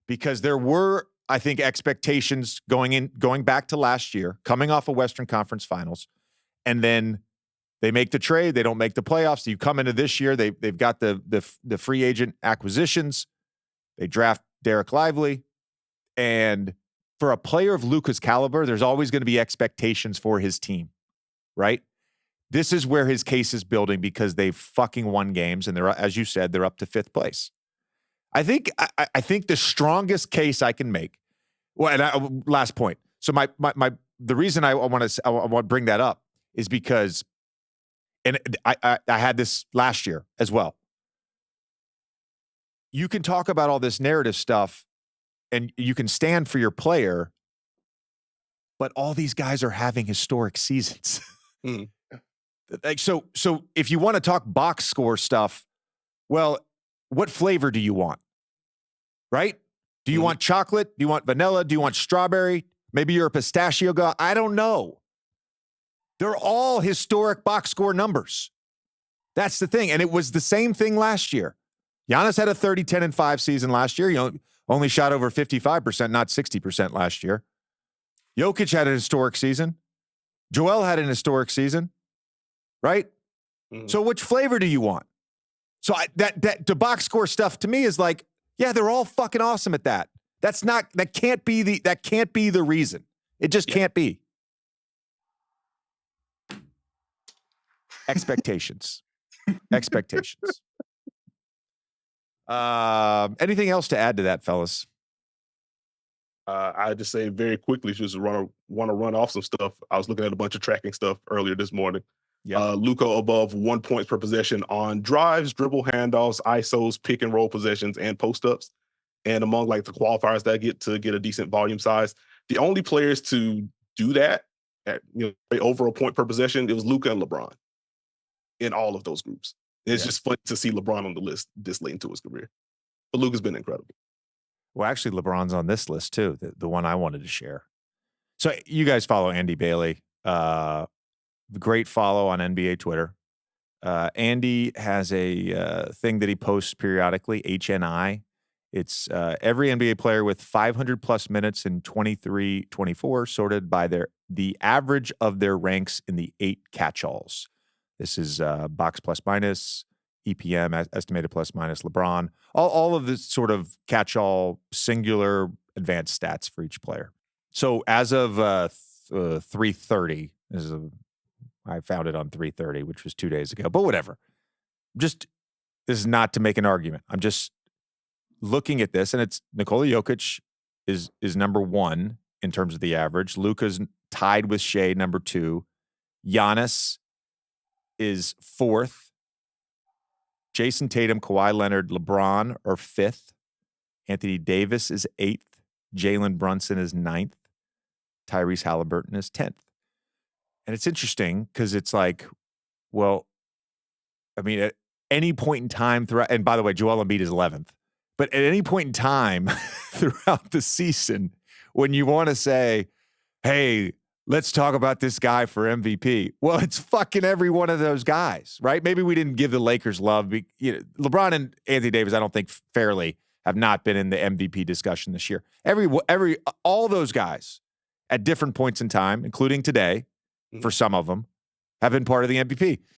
because there were, I think, expectations going back to last year, coming off of Western Conference Finals, and then they make the trade. They don't make the playoffs. You come into this year, they've got the free agent acquisitions. They draft Derek Lively, and for a player of Luka's caliber, there's always going to be expectations for his team, right? This is where his case is building because they've fucking won games, and they're, as you said, they're up to 5th place. I think the strongest case I can make. Well, and last point. So the reason I want to bring that up is because, and I had this last year as well. You can talk about all this narrative stuff, and you can stand for your player, but all these guys are having historic seasons. Like so if you want to talk box score stuff, well, what flavor do you want? Right? Do you want chocolate? Do you want vanilla? Do you want strawberry? Maybe you're a pistachio guy. I don't know. They're all historic box score numbers. That's the thing. And it was the same thing last year. Giannis had a 30, 10, and 5 season last year. You know, only shot over 55%, not 60% last year. Jokic had a historic season. Joel had an historic season. Right? So which flavor do you want? So the box score stuff to me is like, yeah, they're all fucking awesome at that. That can't be the reason. It just can't be. Expectations. Anything else to add to that, fellas? I just say very quickly, just want to run off some stuff. I was looking at a bunch of tracking stuff earlier this morning. Luka above 1 point per possession on drives, dribble handoffs, ISOs, pick and roll possessions, and post-ups. And among like the qualifiers that get a decent volume size, the only players to do that at over a point per possession, it was Luka and LeBron in all of those groups. And it's just fun to see LeBron on the list this late into his career. But Luka's been incredible. Well, actually, LeBron's on this list too, the one I wanted to share. So you guys follow Andy Bailey. Great follow on NBA Twitter. Andy has a thing that he posts periodically, HNI. It's every NBA player with 500-plus minutes in 23-24 sorted by the average of their ranks in the 8 catch-alls. This is box plus minus, EPM, estimated plus minus, LeBron. All of this sort of catch-all, singular, advanced stats for each player. So as of 3:30, I found it on 3:30, which was 2 days ago, but whatever. This is not to make an argument. I'm just looking at this, and it's Nikola Jokic is number 1 in terms of the average. Luka's tied with Shea, number 2. Giannis is 4th. Jason Tatum, Kawhi Leonard, LeBron are 5th. Anthony Davis is 8th. Jalen Brunson is 9th. Tyrese Halliburton is 10th. And it's interesting because it's like, well, I mean, at any point in time throughout, and by the way, Joel Embiid is 11th, but at any point in time throughout the season, when you want to say, hey, let's talk about this guy for MVP, well, it's fucking every one of those guys, right? Maybe we didn't give the Lakers love. LeBron and Anthony Davis, I don't think fairly, have not been in the MVP discussion this year. All those guys at different points in time, including today, for some of them, have been part of the MVP.